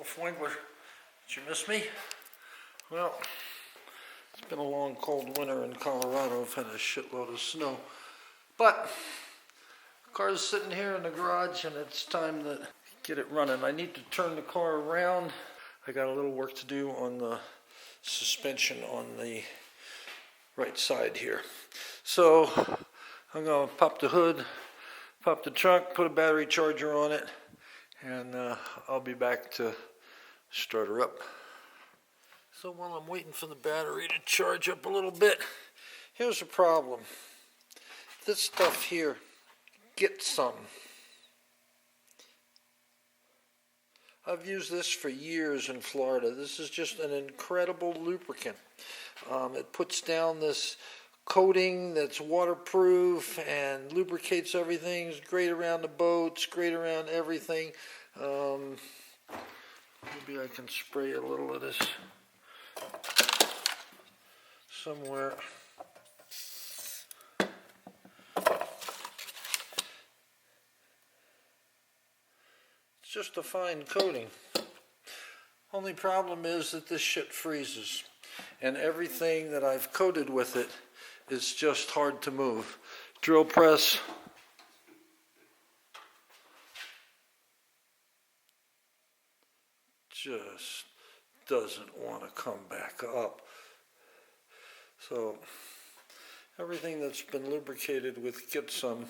Fwingler, did you miss me? Well, it's been a long cold winter in Colorado. I've had a shitload of snow. But the car's sitting here in the garage and it's time to get it running. I need to turn the car around. I got a little work to do on the suspension on the right side here. So I'm going to pop the hood, pop the trunk, put a battery charger on it, and I'll be back to start her up. So while I'm waiting for the battery to charge up a little bit, here's the problem. This stuff here, get some. I've used this for years in Florida. This is just an incredible lubricant. It puts down this coating that's waterproof and lubricates everything. It's great around the boats, great around everything. Maybe I can spray a little of this somewhere. It's just a fine coating. Only problem is that this shit freezes, and everything that I've coated with it is just hard to move. Drill press. Just doesn't want to come back up. So everything that's been lubricated with Get Some,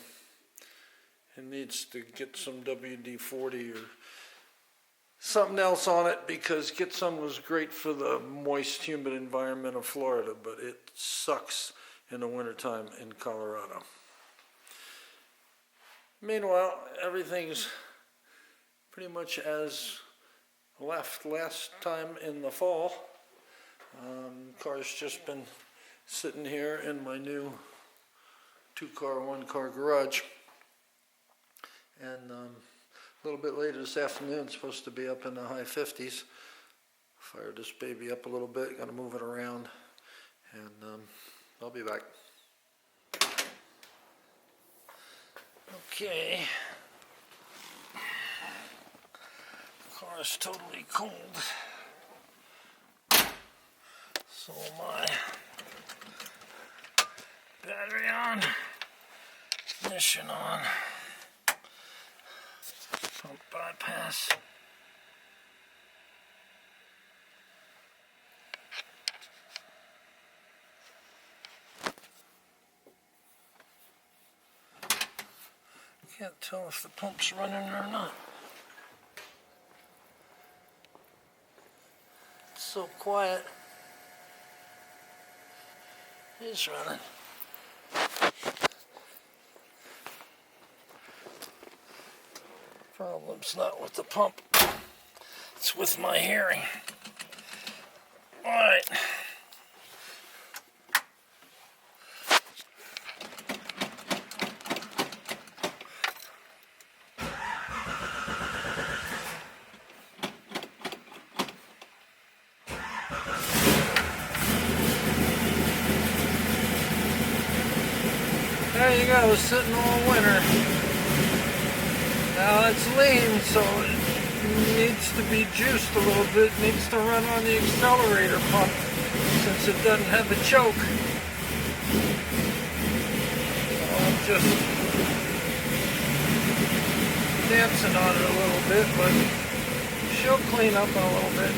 it needs to get some WD-40 or something else on it, because Get Some was great for the moist, humid environment of Florida, but it sucks in the wintertime in Colorado. Meanwhile, everything's pretty much as left last time in the fall. Car's just been sitting here in my new 2-car, 1-car garage. And a little bit later this afternoon, it's supposed to be up in the high 50s. Fire this baby up a little bit, gotta move it around, and I'll be back. Okay. The car is totally cold. So my battery on, ignition on, pump bypass. Can't tell if the pump's running or not. It's so quiet. It's running. Problem's not with the pump, it's with my hearing. Alright. There you go, sitting all winter. Now it's lean, so it needs to be juiced a little bit. It needs to run on the accelerator pump since it doesn't have a choke. So I'm just dancing on it a little bit, but she'll clean up in a little bit.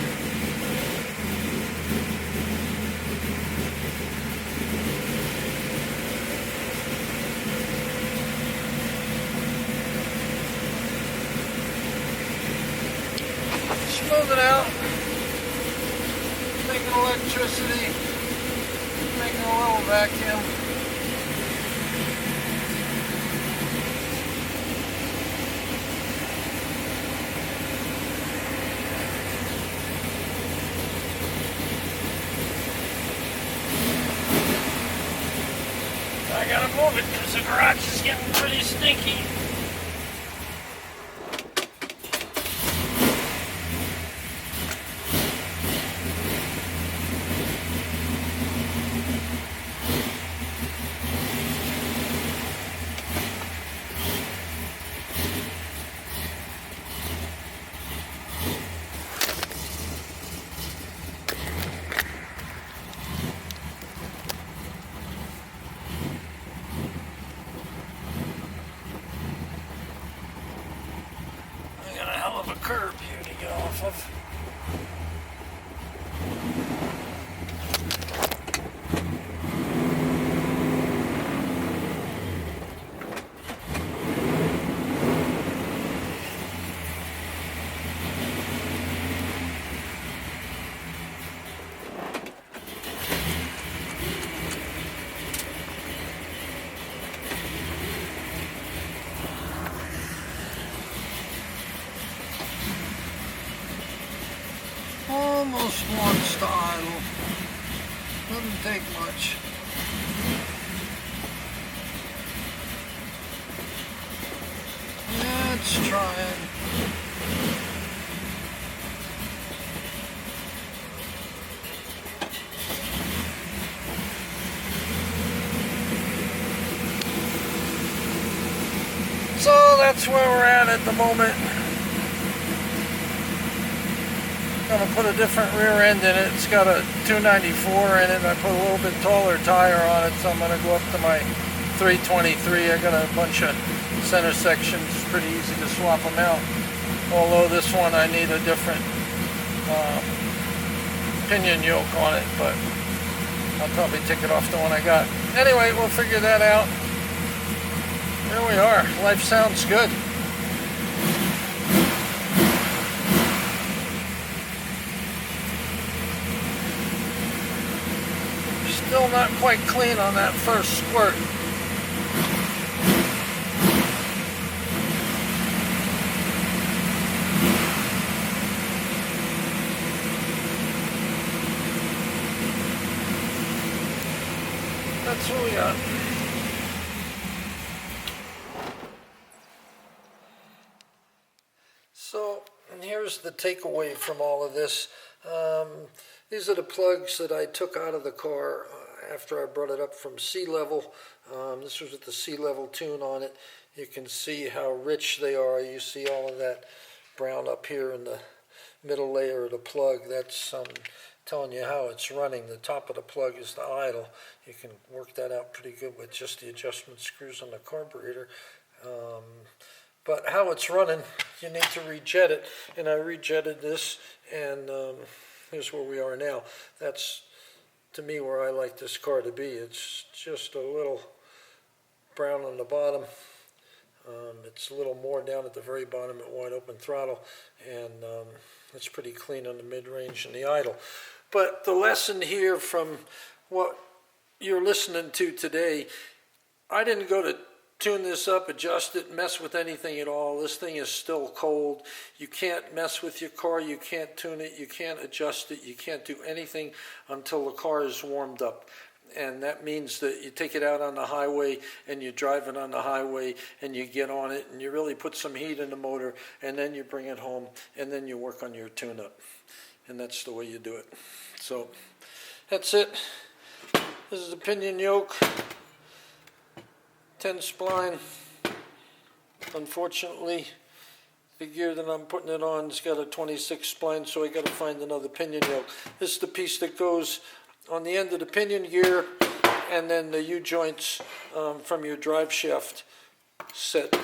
Smooth it out, making electricity, making a little vacuum. I gotta move it because the garage is getting pretty stinky. of a curb here to get off of. Almost wants to idle. Doesn't take much. Yeah, it's trying. So that's where we're at the moment. I'm gonna put a different rear end in it. It's got a 294 in it. I put a little bit taller tire on it, so I'm gonna go up to my 323. I got a bunch of center sections. It's pretty easy to swap them out. Although this one I need a different pinion yoke on it, but I'll probably take it off the one I got. Anyway, we'll figure that out. Here we are. Life sounds good. Still not quite clean on that first squirt. That's what we got. So, and here's the takeaway from all of this. These are the plugs that I took out of the car after I brought it up from sea level. This was with the sea level tune on it. You can see how rich they are. You see all of that brown up here in the middle layer of the plug. That's telling you how it's running. The top of the plug is the idle. You can work that out pretty good with just the adjustment screws on the carburetor. But how it's running, you need to rejet it. And I rejetted this, and here's where we are now. That's, to me, where I like this car to be. It's just a little brown on the bottom. It's a little more down at the very bottom at wide open throttle, and it's pretty clean on the mid-range and the idle. But the lesson here from what you're listening to today, I didn't go to tune this up, adjust it, mess with anything at all. This thing is still cold. You can't mess with your car. You can't tune it. You can't adjust it. You can't do anything until the car is warmed up. And that means that you take it out on the highway and you drive it on the highway and you get on it and you really put some heat in the motor, and then you bring it home and then you work on your tune-up. And that's the way you do it. So that's it. This is the pinion yoke. 10 spline. Unfortunately, the gear that I'm putting it on has got a 26 spline, so I got to find another pinion yoke. This is the piece that goes on the end of the pinion gear, and then the U-joints from your drive shaft set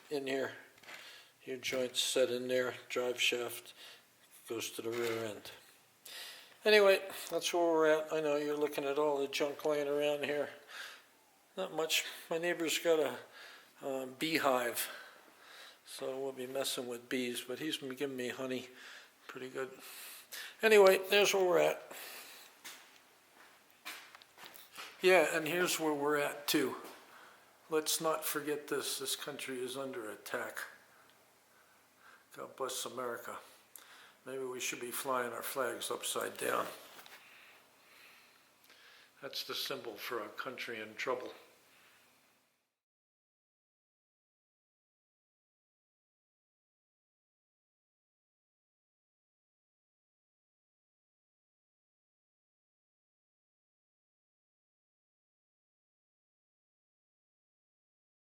in here. U-joints set in there, drive shaft goes to the rear end. Anyway, that's where we're at. I know you're looking at all the junk laying around here. Not much. My neighbor's got a beehive, so we'll be messing with bees, but he's been giving me honey pretty good. Anyway, there's where we're at. Yeah, and here's where we're at too. Let's not forget this. This country is under attack. God bless America. Maybe we should be flying our flags upside down. That's the symbol for a country in trouble.